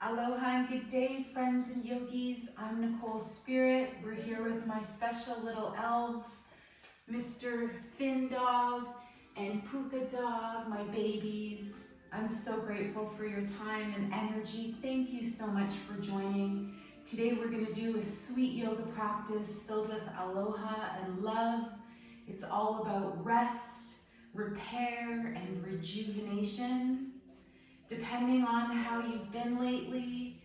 Aloha and good day, friends and yogis. I'm Nicole Spirit. We're here with my special little elves, Mr. Finn Dog and Puka Dog, my babies. I'm so grateful for your time and energy. Thank you so much for joining. Today we're going to do a sweet yoga practice filled with aloha and love. It's all about rest, repair, and rejuvenation. Depending on how you've been lately,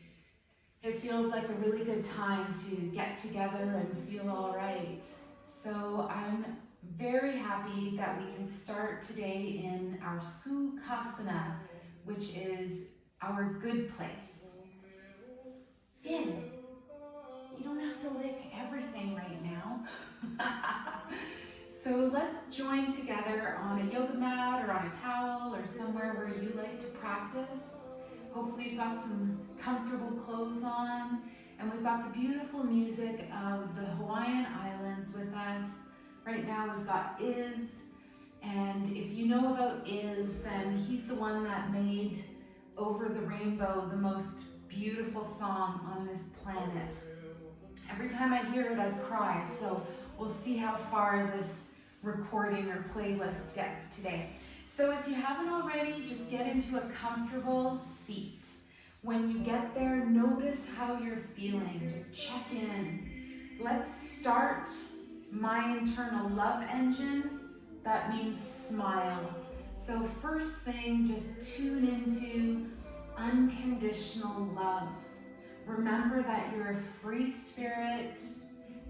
it feels like a really good time to get together and feel all right. So I'm very happy that we can start today in our Sukhasana, which is our good place. Finn, you don't have to lick everything right now. So let's join together on a yoga mat or on a towel or somewhere where you like to practice. Hopefully you've got some comfortable clothes on, and we've got the beautiful music of the Hawaiian Islands with us. Right now we've got Iz, and if you know about Iz, then he's the one that made Over the Rainbow the most beautiful song on this planet. Every time I hear it, I cry, so we'll see how far this recording or playlist gets today. So if you haven't already, just get into a comfortable seat. When you get there, notice how you're feeling. Just check in. Let's start my internal love engine. That means smile. So first thing, just tune into unconditional love. Remember that you're a free spirit,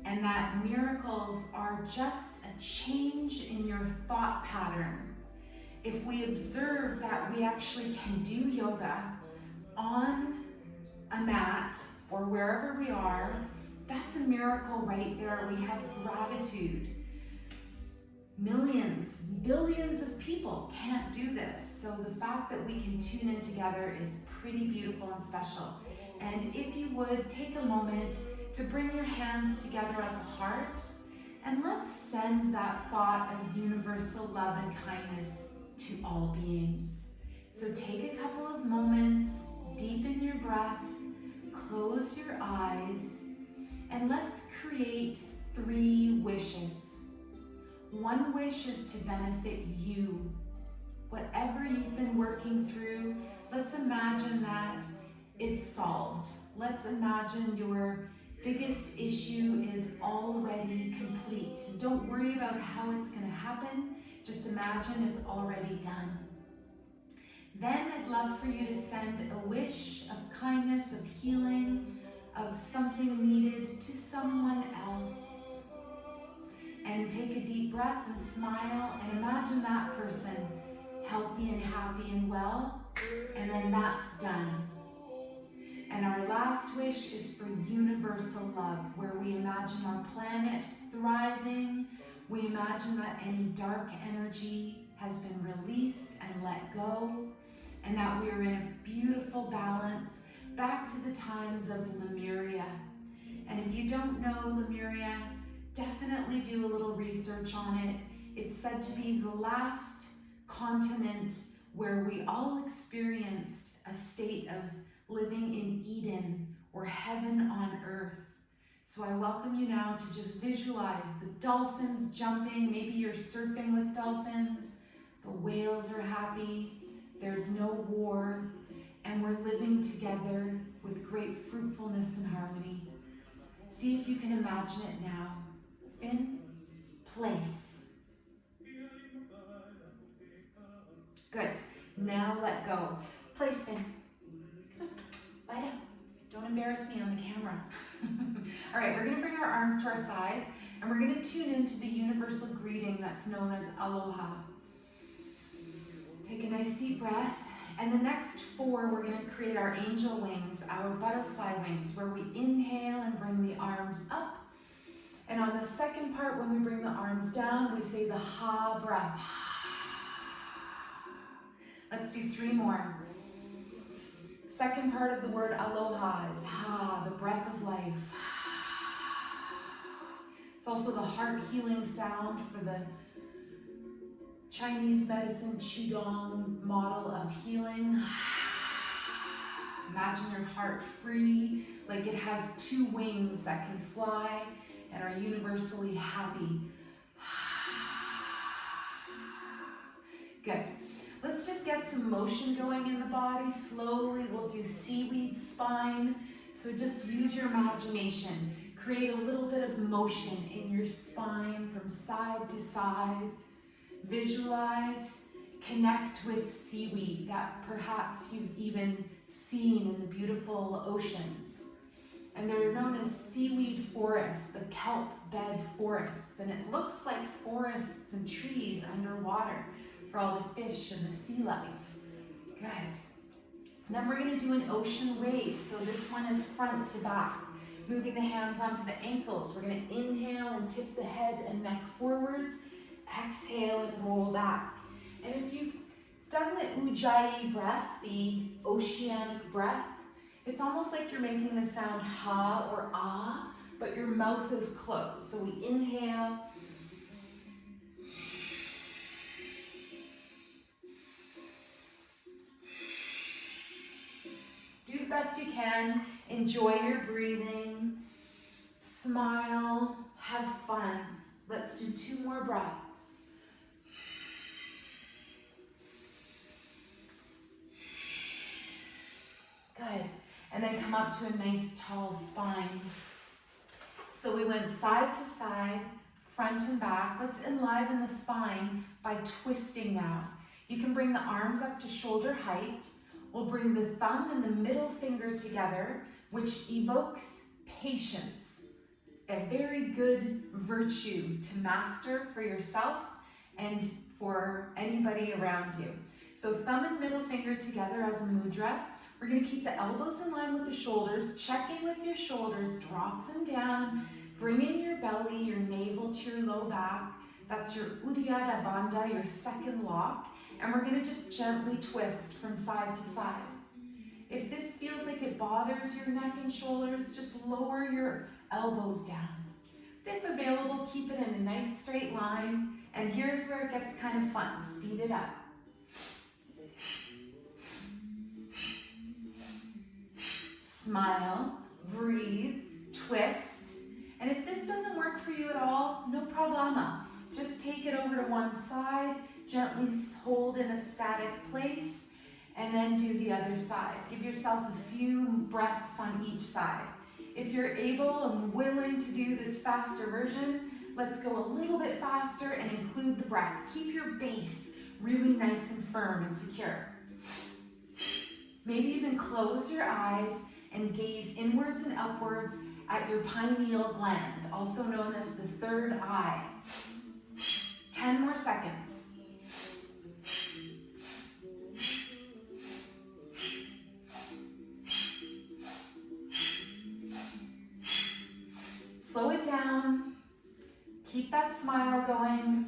and that miracles are just a change in your thought pattern. If we observe that we actually can do yoga on a mat or wherever we are, that's a miracle right there. We have gratitude. Millions, billions of people can't do this. So the fact that we can tune in together is pretty beautiful and special. And if you would, take a moment to bring your hands together at the heart, and let's send that thought of universal love and kindness to all beings. So take a couple of moments, deepen your breath, close your eyes, and let's create 3 wishes. One wish is to benefit you. Whatever you've been working through, let's imagine that it's solved. Let's imagine your biggest issue is already complete. Don't worry about how it's going to happen. Just imagine it's already done. Then I'd love for you to send a wish of kindness, of healing, of something needed to someone else. And take a deep breath and smile and imagine that person healthy and happy and well. And then that's done. And our last wish is for universal love, where we imagine our planet thriving. We imagine that any dark energy has been released and let go, and that we are in a beautiful balance back to the times of Lemuria. And if you don't know Lemuria, definitely do a little research on it. It's said to be the last continent where we all experienced a state of living in Eden, or heaven on earth. So I welcome you now to just visualize the dolphins jumping. Maybe you're surfing with dolphins. The whales are happy. There's no war. And we're living together with great fruitfulness and harmony. See if you can imagine it now. In place. Good. Now let go. Place, Finn. Lie down. Don't embarrass me on the camera. All right, we're going to bring our arms to our sides, and we're going to tune into the universal greeting that's known as aloha. Take a nice deep breath, and the next 4, we're going to create our angel wings, our butterfly wings, where we inhale and bring the arms up. And on the second part, when we bring the arms down, we say the ha breath. Let's do 3 more. Second part of the word aloha is ha, the breath of life. It's also the heart healing sound for the Chinese medicine Qigong model of healing. Imagine your heart free, like it has two wings that can fly and are universally happy. Good. Let's just get some motion going in the body. Slowly, we'll do seaweed spine. So just use your imagination. Create a little bit of motion in your spine from side to side. Visualize, connect with seaweed that perhaps you've even seen in the beautiful oceans. And they're known as seaweed forests, the kelp bed forests. And it looks like forests and trees underwater for all the fish and the sea life. Good. And then we're going to do an ocean wave. So this one is front to back. Moving the hands onto the ankles. We're going to inhale and tip the head and neck forwards. Exhale and roll back. And if you've done the Ujjayi breath, the oceanic breath, it's almost like you're making the sound ha or ah, but your mouth is closed. So we inhale. Do the best you can. Enjoy your breathing. Smile. Have fun. Let's do 2 more breaths. Good. And then come up to a nice tall spine. So we went side to side, front and back. Let's enliven the spine by twisting now. You can bring the arms up to shoulder height. We'll bring the thumb and the middle finger together, which evokes patience, a very good virtue to master for yourself and for anybody around you. So thumb and middle finger together as a mudra. We're going to keep the elbows in line with the shoulders. Check in with your shoulders, drop them down. Bring in your belly, your navel to your low back. That's your Uddiyana Bandha, your second lock. And we're going to just gently twist from side to side. If this feels like it bothers your neck and shoulders, just lower your elbows down. But if available, keep it in a nice straight line. And here's where it gets kind of fun. Speed it up. Smile, breathe, twist. And if this doesn't work for you at all, no problema. Just take it over to one side, gently hold in a static place, and then do the other side. Give yourself a few breaths on each side. If you're able and willing to do this faster version, let's go a little bit faster and include the breath. Keep your base really nice and firm and secure. Maybe even close your eyes and gaze inwards and upwards at your pineal gland, also known as the third eye. 10 more seconds. Slow it down. Keep that smile going.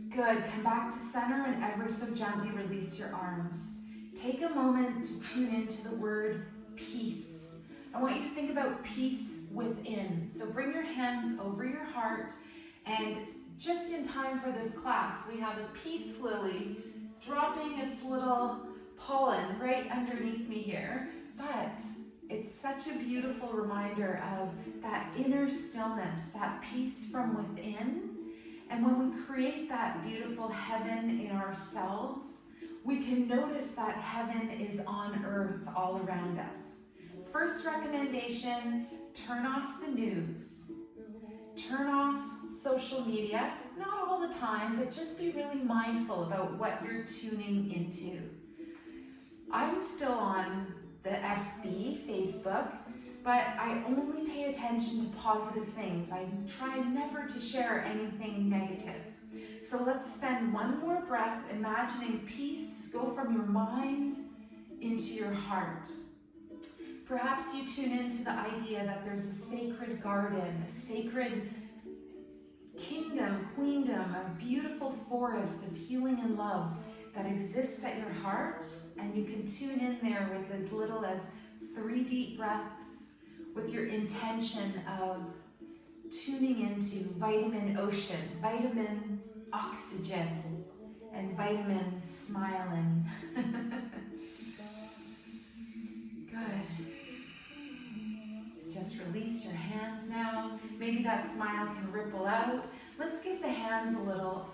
Good. Come back to center and ever so gently release your arms. Take a moment to tune into the word peace. I want you to think about peace within. So bring your hands over your heart, and just in time for this class, we have a peace lily dropping its little pollen right underneath me here. But it's such a beautiful reminder of that inner stillness, that peace from within. And when we create that beautiful heaven in ourselves, we can notice that heaven is on earth all around us. First recommendation, turn off the news. Turn off social media, not all the time, but just be really mindful about what you're tuning into. I'm still on the FB, Facebook, but I only pay attention to positive things. I try never to share anything negative. So let's spend one more breath imagining peace go from your mind into your heart. Perhaps you tune into the idea that there's a sacred garden, a sacred kingdom, queendom, a beautiful forest of healing and love that exists at your heart, and you can tune in there with as little as 3 deep breaths with your intention of tuning into vitamin ocean, vitamin oxygen, and vitamin smiling. just release your hands now. Maybe that smile can ripple out. Let's give the hands a little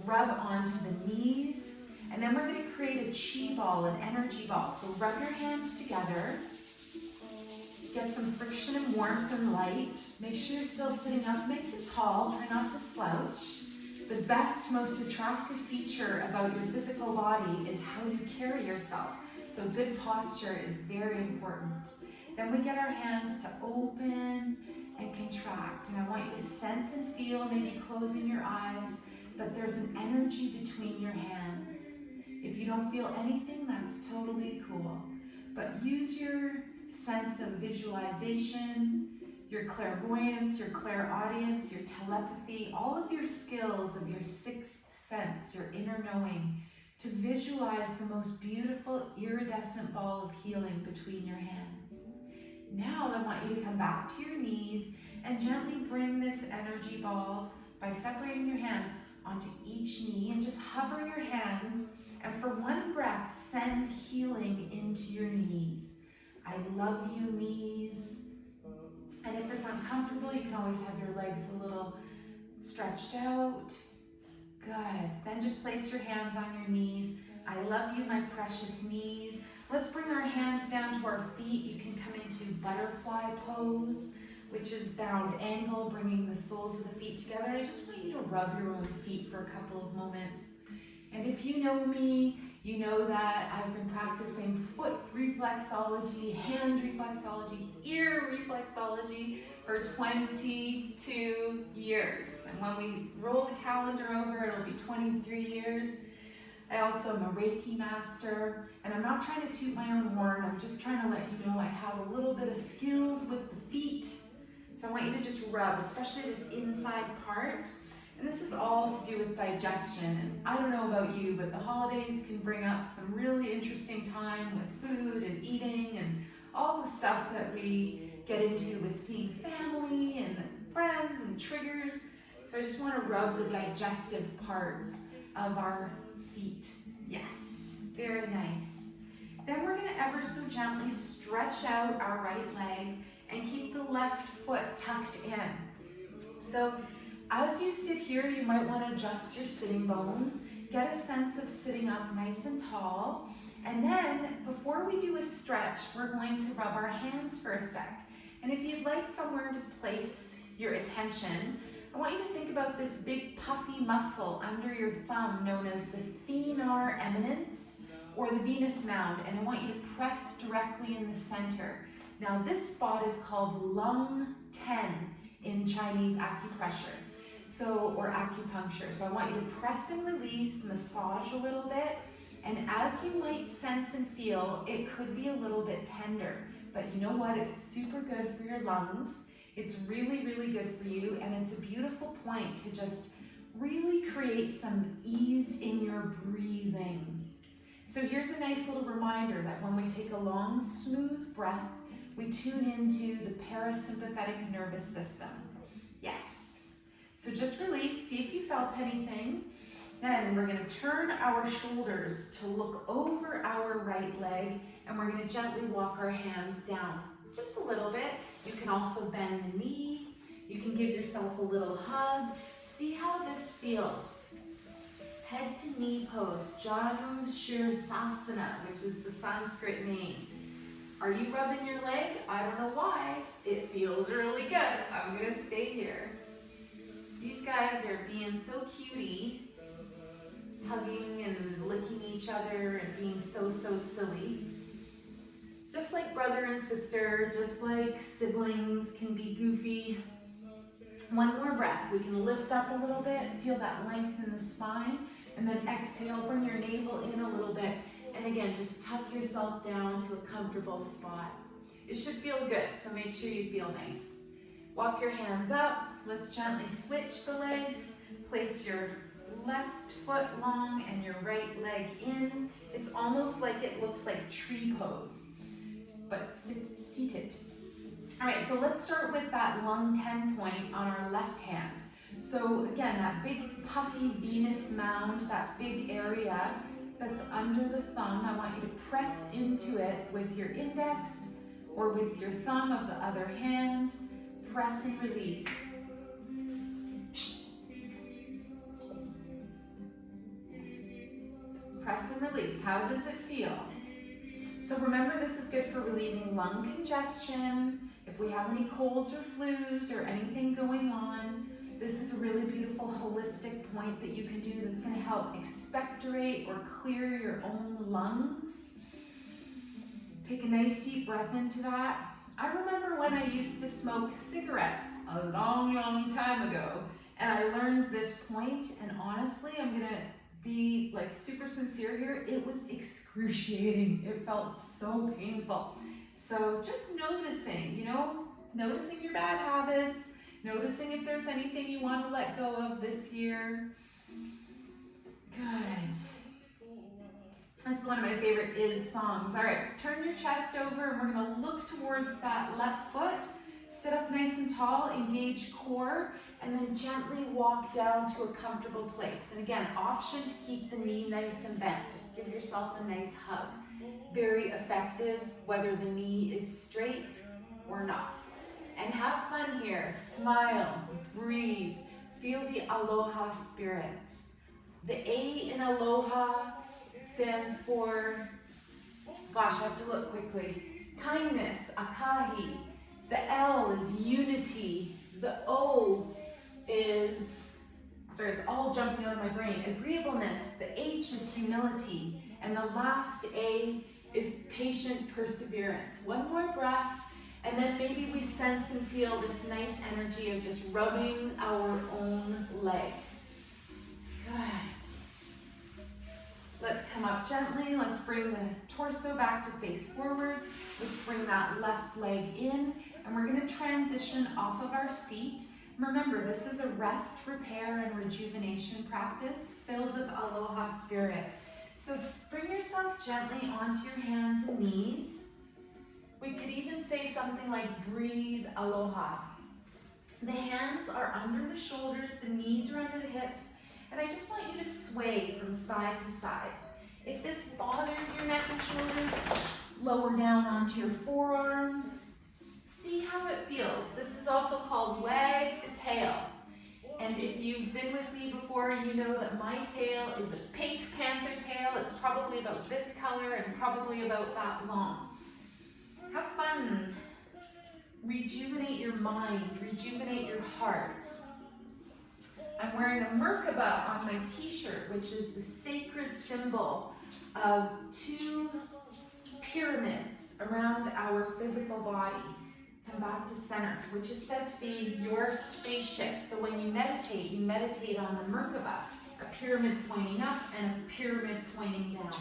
rub onto the knees. And then we're going to create a chi ball, an energy ball. So rub your hands together. Get some friction and warmth and light. Make sure you're still sitting up nice and tall. Try not to slouch. The best, most attractive feature about your physical body is how you carry yourself. So good posture is very important. Then we get our hands to open and contract. And I want you to sense and feel, maybe closing your eyes, that there's an energy between your hands. If you don't feel anything, that's totally cool. But use your sense of visualization, your clairvoyance, your clairaudience, your telepathy, all of your skills of your sixth sense, your inner knowing, to visualize the most beautiful iridescent ball of healing between your hands. Now I want you to come back to your knees and gently bring this energy ball by separating your hands onto each knee, and just hover your hands, and for one breath, send healing into your knees. I love you, knees. And if it's uncomfortable, you can always have your legs a little stretched out. Good. Then just place your hands on your knees. I love you, my precious knees. Let's bring our hands down to our feet. You can come into butterfly pose, which is bound angle, bringing the soles of the feet together. I just want you to rub your own feet for a couple of moments. And if you know me, you know that I've been practicing foot reflexology, hand reflexology, ear reflexology for 22 years. And when we roll the calendar over, it'll be 23 years. I also am a Reiki master, and I'm not trying to toot my own horn. I'm just trying to let you know I have a little bit of skills with the feet. So I want you to just rub, especially this inside part. And this is all to do with digestion. And I don't know about you, but the holidays can bring up some really interesting time with food and eating and all the stuff that we get into with seeing family and friends and triggers. So I just want to rub the digestive parts of our feet. Yes, very nice. Then we're going to ever so gently stretch out our right leg and keep the left foot tucked in. So as you sit here, you might want to adjust your sitting bones, get a sense of sitting up nice and tall, and then before we do a stretch, we're going to rub our hands for a sec. And if you'd like somewhere to place your attention, I want you to think about this big puffy muscle under your thumb known as the thenar eminence or the Venus mound, and I want you to press directly in the center. Now this spot is called lung 10 in Chinese acupressure. Or acupuncture. So I want you to press and release, massage a little bit, and as you might sense and feel, it could be a little bit tender, but you know what? It's super good for your lungs. It's really, really good for you, and it's a beautiful point to just really create some ease in your breathing. So here's a nice little reminder that when we take a long, smooth breath, we tune into the parasympathetic nervous system. Yes. So just release, see if you felt anything. Then we're going to turn our shoulders to look over our right leg, and we're going to gently walk our hands down just a little bit. You can also bend the knee. You can give yourself a little hug. See how this feels. Head to knee pose, Janu Shirsasana, which is the Sanskrit name. Are you rubbing your leg? I don't know why. It feels really good. I'm going to stay here. These guys are being so cutie, hugging and licking each other and being so silly. Just like brother and sister, just like siblings can be goofy. One more breath. We can lift up a little bit, feel that length in the spine, and then exhale, bring your navel in a little bit, and again, just tuck yourself down to a comfortable spot. It should feel good, so make sure you feel nice. Walk your hands up. Let's gently switch the legs. Place your left foot long and your right leg in. It's almost like it looks like tree pose, but seated. All right, so let's start with that lung 10 point on our left hand. So again, that big puffy Venus mound, that big area that's under the thumb, I want you to press into it with your index or with your thumb of the other hand, press and release. Press and release. How does it feel? So remember, this is good for relieving lung congestion. If we have any colds or flus or anything going on, this is a really beautiful holistic point that you can do that's going to help expectorate or clear your own lungs. Take a nice deep breath into that. I remember when I used to smoke cigarettes a long, long time ago, and I learned this point, and honestly, I'm going to be like super sincere here, it was excruciating. It felt so painful. So just noticing, you know, noticing your bad habits, noticing if there's anything you want to let go of this year. Good. This is one of my favorite is songs. All right, turn your chest over and we're going to look towards that left foot. Sit up nice and tall, engage core, and then gently walk down to a comfortable place. And again, option to keep the knee nice and bent. Just give yourself a nice hug. Very effective, whether the knee is straight or not. And have fun here. Smile, breathe, feel the Aloha spirit. The A in Aloha stands for, gosh, I have to look quickly, kindness, akahi. The L is unity. The O is, sorry, it's all jumping out of my brain, agreeableness. The H is humility. And the last A is patient perseverance. One more breath, and then maybe we sense and feel this nice energy of just rubbing our own leg. Good. Let's come up gently. Let's bring the torso back to face forwards. Let's bring that left leg in, and we're going to transition off of our seat. Remember, this is a rest, repair, and rejuvenation practice filled with Aloha spirit. So bring yourself gently onto your hands and knees. We could even say something like breathe aloha. The hands are under the shoulders, the knees are under the hips, and I just want you to sway from side to side. If this bothers your neck and shoulders, lower down onto your forearms. See how it feels. This is also called wag the tail. And if you've been with me before, you know that my tail is a pink panther tail. It's probably about this color and probably about that long. Have fun. Rejuvenate your mind, rejuvenate your heart. I'm wearing a Merkaba on my t-shirt, which is the sacred symbol of two pyramids around our physical body. Come back to center, which is said to be your spaceship. So when you meditate on the Merkaba, a pyramid pointing up and a pyramid pointing down.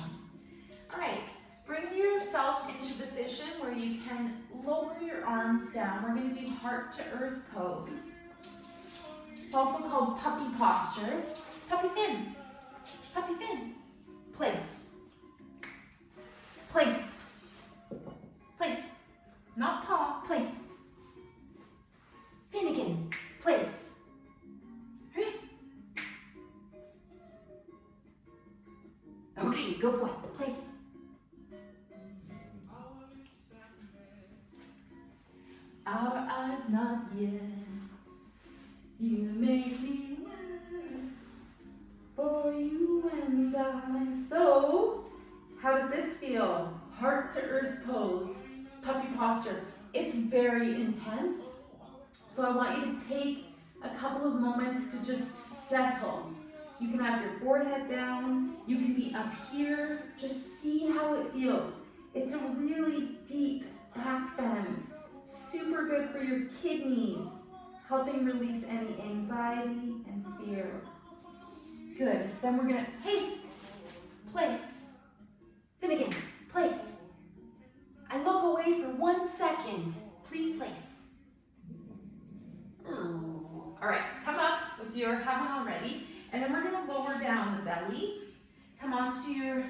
All right, bring yourself into position where you can lower your arms down. We're going to do heart to earth pose. It's also called puppy posture. Puppy fin, place, place, place. Not paw, place. Finnegan, place. Hurry. Okay, good boy, place. Our eyes not yet, you make me wait for you and I. So, how does this feel? Heart to earth pose. Puppy posture. It's very intense, so I want you to take a couple of moments to just settle. You can have your forehead down, you can be up here, just see how it feels. It's a really deep back bend, super good for your kidneys, helping release any anxiety and fear. Good, then we're gonna, hey, place, Finnegan, place. I look away for 1 second. Please place. All right, come up if you haven't already. And then we're gonna lower down the belly. Come onto your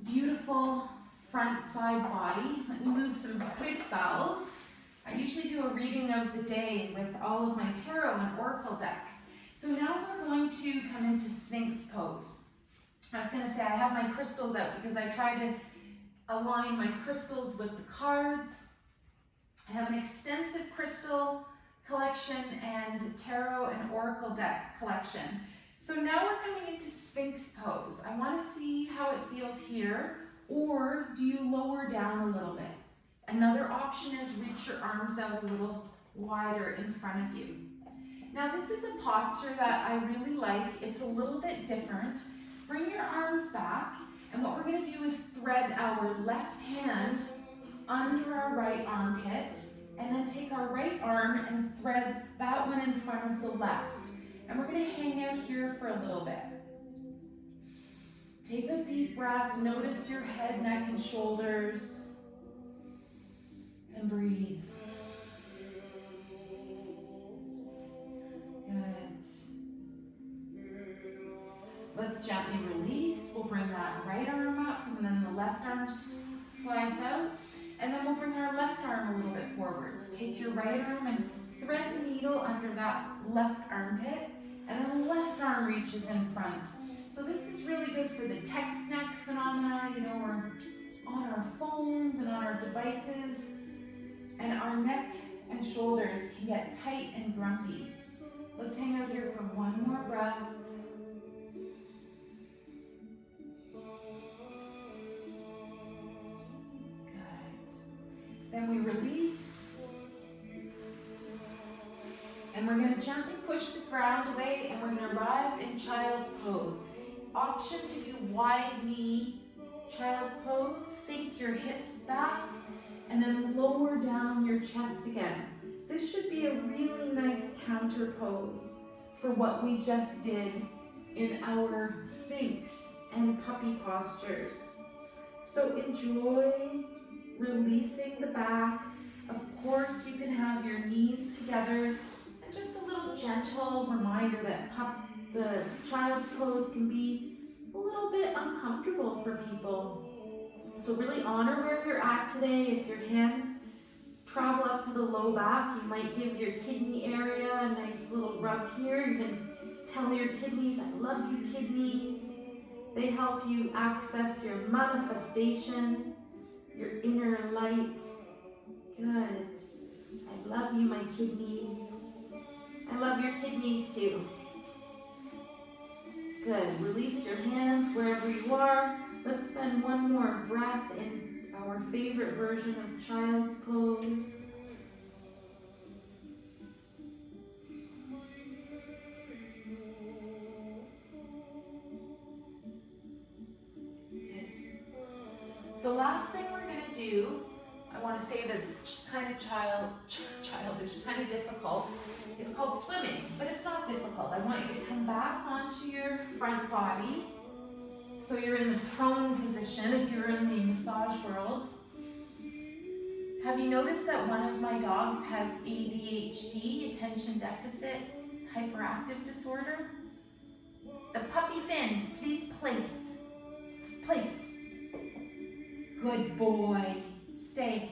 beautiful front side body. Let me move some crystals. I usually do a reading of the day with all of my tarot and oracle decks. So now we're going to come into Sphinx pose. I was gonna say I have my crystals out because I try to align my crystals with the cards. I have an extensive crystal collection and tarot and oracle deck collection. So now we're coming into Sphinx pose. I want to see how it feels here, or do you lower down a little bit? Another option is reach your arms out a little wider in front of you. Now this is a posture that I really like. It's a little bit different. Bring your arms back, and what we're going to do is thread our left hand under our right armpit, and then take our right arm and thread that one in front of the left. And we're going to hang out here for a little bit. Take a deep breath, notice your head, neck, and shoulders, and breathe. Good. Let's gently release. We'll bring that right arm up, and then the left arm slides out. And then we'll bring our left arm a little bit forwards. Take your right arm and thread the needle under that left armpit, and then the left arm reaches in front. So this is really good for the text neck phenomena. You know, we're on our phones and on our devices, and our neck and shoulders can get tight and grumpy. Let's hang out here for one more breath. Then we release, and we're going to gently push the ground away, and we're going to arrive in child's pose. Option to do wide knee child's pose. Sink your hips back, and then lower down your chest again. This should be a really nice counter pose for what we just did in our Sphinx and puppy postures. So enjoy releasing the back. Of course, you can have your knees together, and just a little gentle reminder that the child's pose can be a little bit uncomfortable for people. So really honor where you're at today. If your hands travel up to the low back, you might give your kidney area a nice little rub here. You can tell your kidneys, I love you, kidneys. They help you access your manifestation, your inner light. Good. I love you, my kidneys. I love your kidneys too. Good. Release your hands wherever you are. Let's spend one more breath in our favorite version of child's pose. The last thing we're going to do, I want to say that's kind of childish, kind of difficult, is called swimming, but it's not difficult. I want you to come back onto your front body. So you're in the prone position if you're in the massage world. Have you noticed that one of my dogs has ADHD, attention deficit hyperactive disorder? The puppy Finn, please place. Place. Good boy. Stay.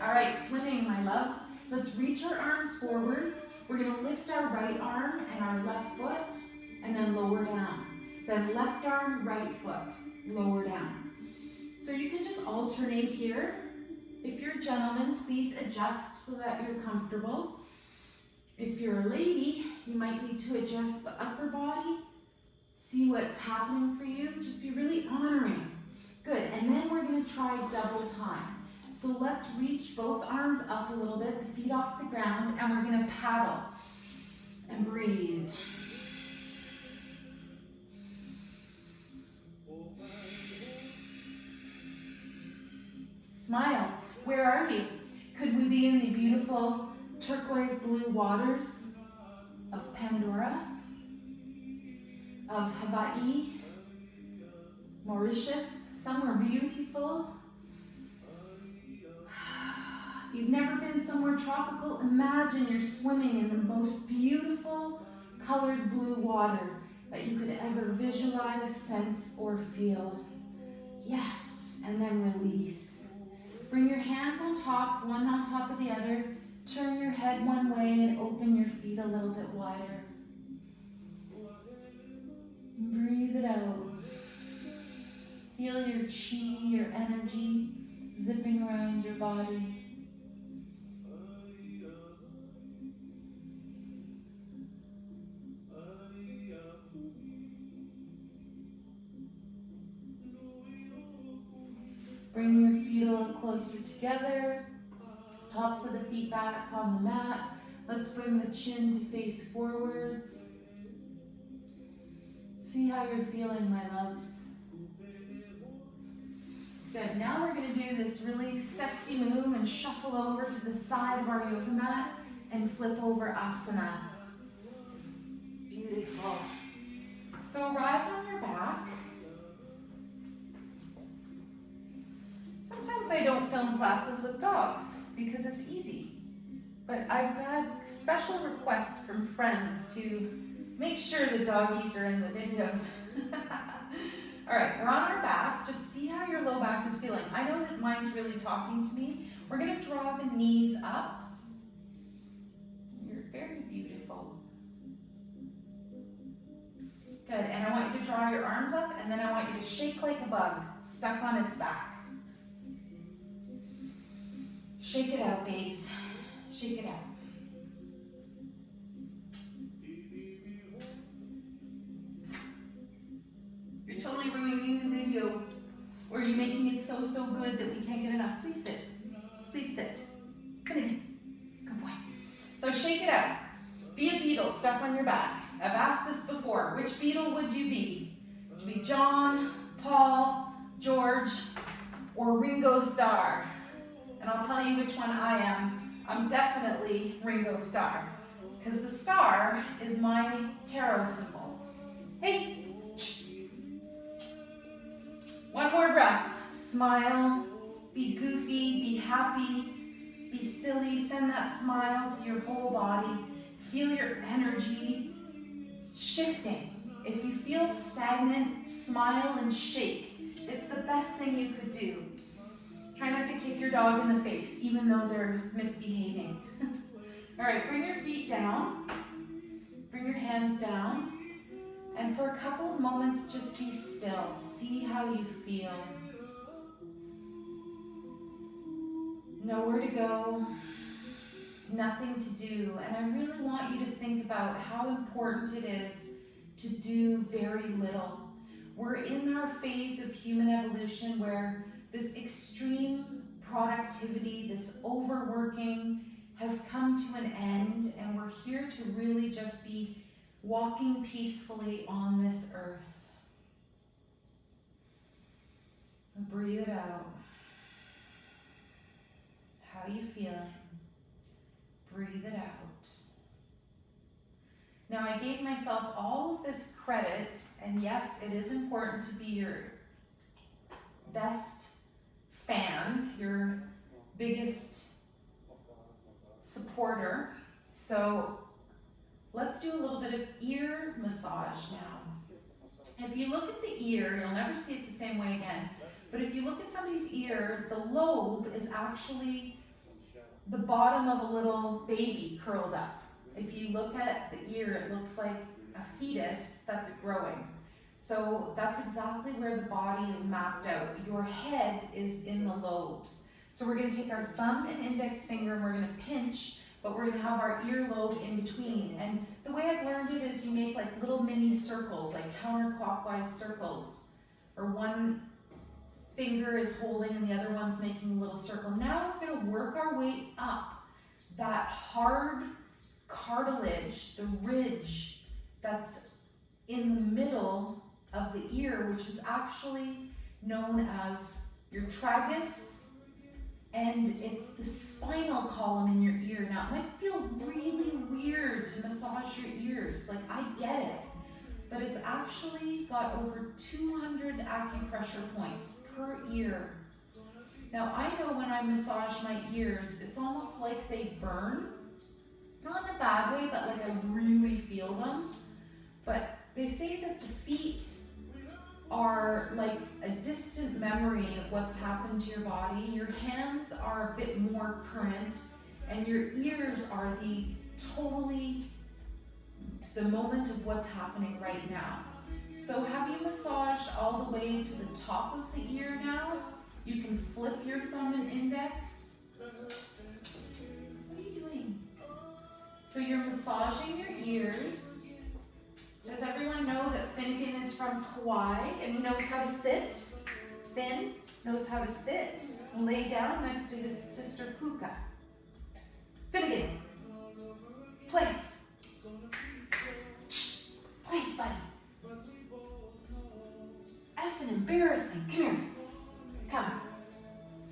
All right, swimming, my loves. Let's reach our arms forwards. We're going to lift our right arm and our left foot, and then lower down. Then left arm, right foot, lower down. So you can just alternate here. If you're a gentleman, please adjust so that you're comfortable. If you're a lady, you might need to adjust the upper body. See what's happening for you. Just be really honoring. Good, and then we're going to try double time. So let's reach both arms up a little bit, the feet off the ground, and we're going to paddle and breathe. Smile. Where are you? Could we be in the beautiful turquoise blue waters of Pandora, of Hawaii, Mauritius, somewhere beautiful? If you've never been somewhere tropical, imagine you're swimming in the most beautiful colored blue water that you could ever visualize, sense, or feel. Yes, and then release. Bring your hands on top, one on top of the other. Turn your head one way and open your feet a little bit wider. Breathe it out. Feel your chi, your energy zipping around your body. Bring your feet a little closer together. Tops of the feet back on the mat. Let's bring the chin to face forwards. See how you're feeling, my loves. Good, now we're gonna do this really sexy move and shuffle over to the side of our yoga mat and flip over asana. Beautiful. So arrive on your back. Sometimes I don't film classes with dogs because it's easy, but I've had special requests from friends to make sure the doggies are in the videos. All right, we're on our back. Just see how your low back is feeling. I know that mine's really talking to me. We're gonna draw the knees up. You're very beautiful. Good, and I want you to draw your arms up, and then I want you to shake like a bug, stuck on its back. Shake it out, babes. Shake it out. You're totally ruining the video. Or are you making it so good that we can't get enough? Please sit. Please sit. Come in. Good boy. So shake it out. Be a beetle stuck on your back. I've asked this before. Which beetle would you be? Would you be John, Paul, George, or Ringo Starr? And I'll tell you which one I am. I'm definitely Ringo Starr, because the star is my tarot symbol. Hey, one more breath. Smile, be goofy, be happy, be silly. Send that smile to your whole body. Feel your energy shifting. If you feel stagnant, smile and shake. It's the best thing you could do. Try not to kick your dog in the face, even though they're misbehaving. All right, bring your feet down. Bring your hands down. And for a couple of moments, just be still. See how you feel. Nowhere to go, nothing to do. And I really want you to think about how important it is to do very little. We're in our phase of human evolution where this extreme productivity, this overworking has come to an end, and we're here to really just be walking peacefully on this earth. Breathe it out. How you feeling? Breathe it out. Now, I gave myself all of this credit, and yes, it is important to be your best fan, your biggest supporter. So let's do a little bit of ear massage now. If you look at the ear, you'll never see it the same way again, but if you look at somebody's ear, the lobe is actually the bottom of a little baby curled up. If you look at the ear, it looks like a fetus that's growing. So that's exactly where the body is mapped out. Your head is in the lobes. So we're going to take our thumb and index finger and we're going to pinch, but we're going to have our earlobe in between. And the way I've learned it is you make like little mini circles, like counterclockwise circles, or one finger is holding and the other one's making a little circle. Now we're going to work our way up that hard cartilage, the ridge that's in the middle of the ear, which is actually known as your tragus, and it's the spinal column in your ear. Now, it might feel really weird to massage your ears, like I get it, but it's actually got over 200 acupressure points per ear. Now, I know when I massage my ears, it's almost like they burn, not in a bad way, but like I really feel them. But they say that the feet are like a distant memory of what's happened to your body. Your hands are a bit more current, and your ears are the moment of what's happening right now. So have you massaged all the way to the top of the ear now? You can flip your thumb and index. What are you doing? So you're massaging your ears. Does everyone know that Finnegan is from Hawaii and he knows how to sit? Finn knows how to sit and lay down next to his sister Puka. Finnegan, place. Place, buddy. Effing embarrassing. Come here. Come.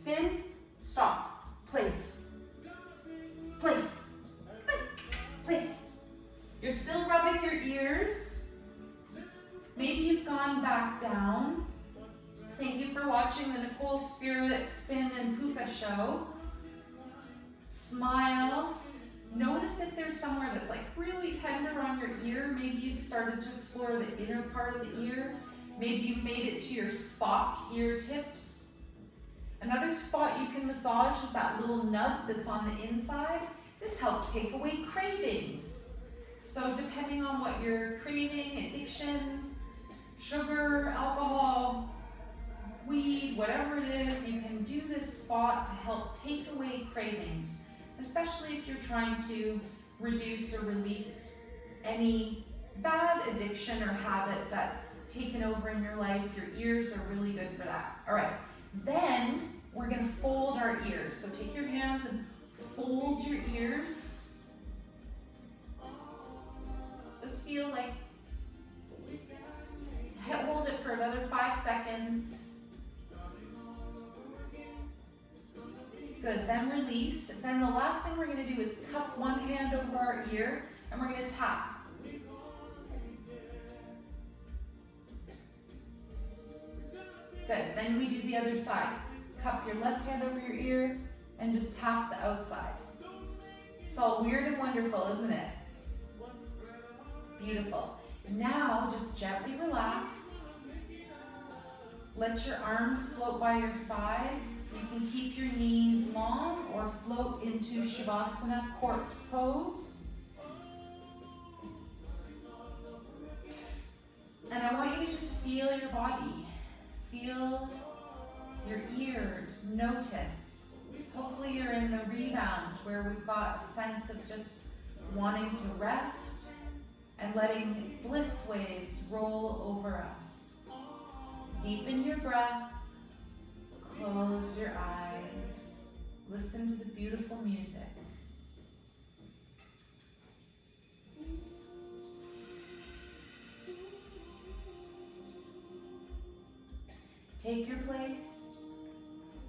Finn, stop. Place. Place. Come on. Place. You're still rubbing your ears. Maybe you've gone back down. Thank you for watching the Nicole Spirit, Finn, and Puka show. Smile. Notice if there's somewhere that's like really tender on your ear. Maybe you've started to explore the inner part of the ear. Maybe you've made it to your Spock ear tips. Another spot you can massage is that little nub that's on the inside. This helps take away cravings. So depending on what you're craving, addictions, sugar, alcohol, weed, whatever it is, you can do this spot to help take away cravings, especially if you're trying to reduce or release any bad addiction or habit that's taken over in your life. Your ears are really good for that. All right, then we're gonna fold our ears. So take your hands and fold your ears. Just feel like, hold it for another 5 seconds. Good, then release. Then the last thing we're gonna do is cup one hand over our ear and we're gonna tap. Good, then we do the other side. Cup your left hand over your ear and just tap the outside. It's all weird and wonderful, isn't it? Beautiful. Now just gently relax. Let your arms float by your sides. You can keep your knees long or float into Shavasana, corpse pose. And I want you to just feel your body. Feel your ears, notice. Hopefully you're in the rebound where we've got a sense of just wanting to rest and letting bliss waves roll over us. Deepen your breath, close your eyes, listen to the beautiful music. Take your place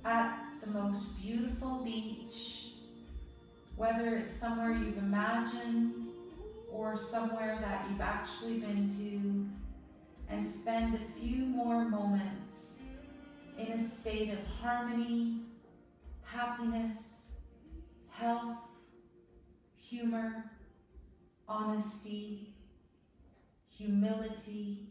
at the most beautiful beach, whether it's somewhere you've imagined or somewhere that you've actually been to, and spend a few more moments in a state of harmony, happiness, health, humor, honesty, humility.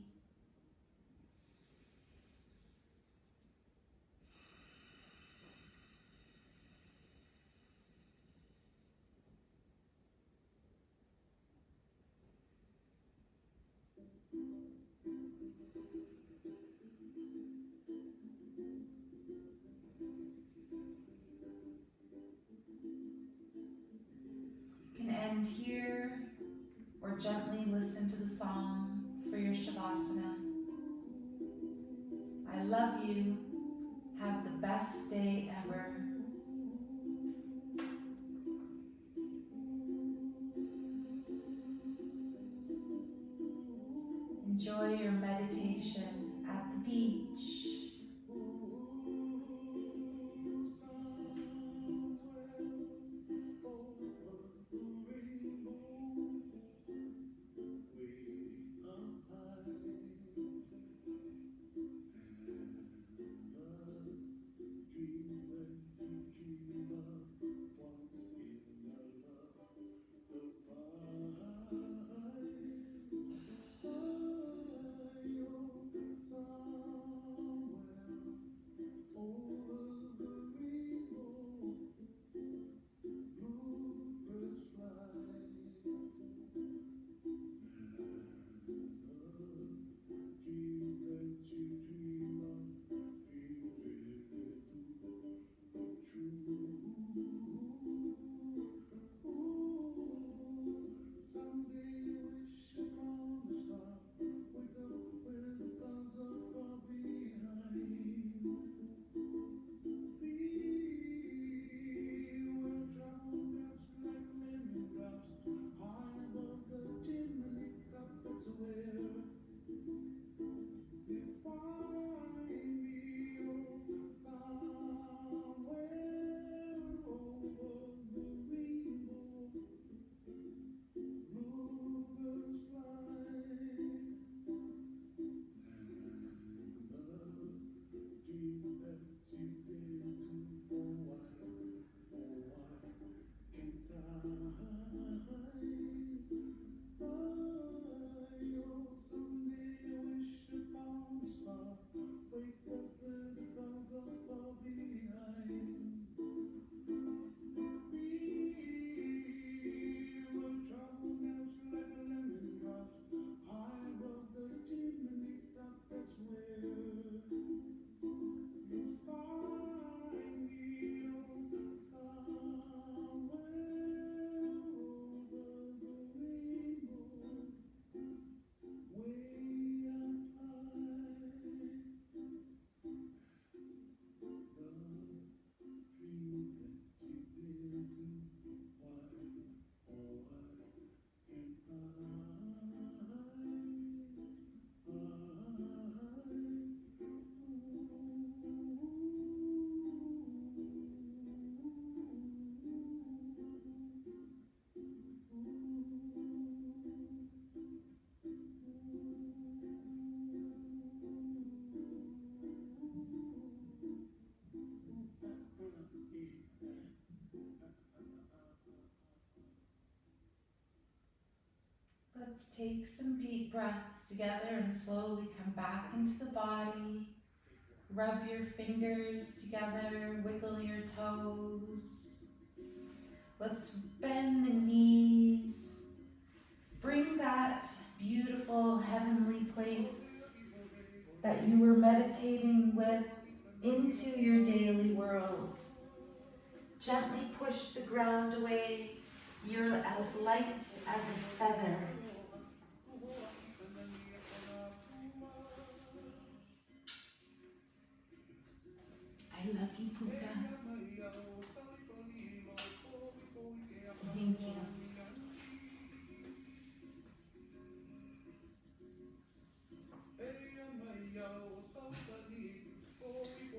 End here or gently listen to the song for your Shavasana. I love you. Have the best day ever. Enjoy your meditation at the beach. Let's take some deep breaths together and slowly come back into the body. Rub your fingers together, wiggle your toes. Let's bend the knees. Bring that beautiful heavenly place that you were meditating with into your daily world. Gently push the ground away. You're as light as a feather. I love you, Puka. Thank you.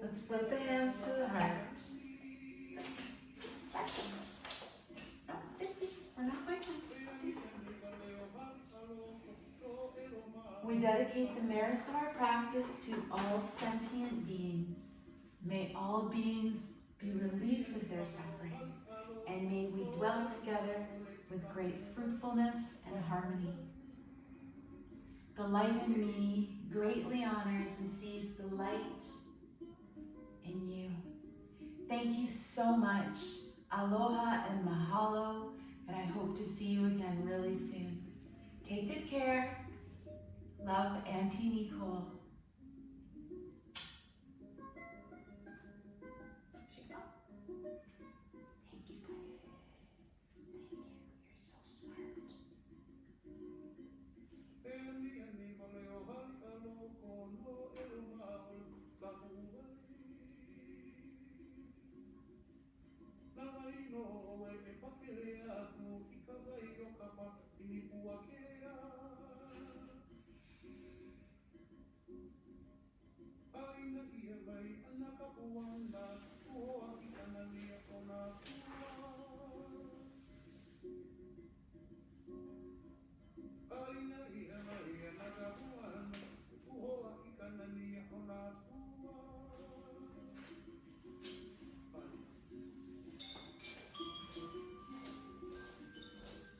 Let's float the hands to the heart. No, sit please. We're not going to. Sit. We dedicate the merits of our practice to all sentient beings. May all beings be relieved of their suffering, and may we dwell together with great fruitfulness and harmony. The light in me greatly honors and sees the light in you. Thank you so much. Aloha and mahalo, and I hope to see you again really soon. Take good care. Love, Auntie Nicole. Thank you, buddy. Thank you. You're so smart.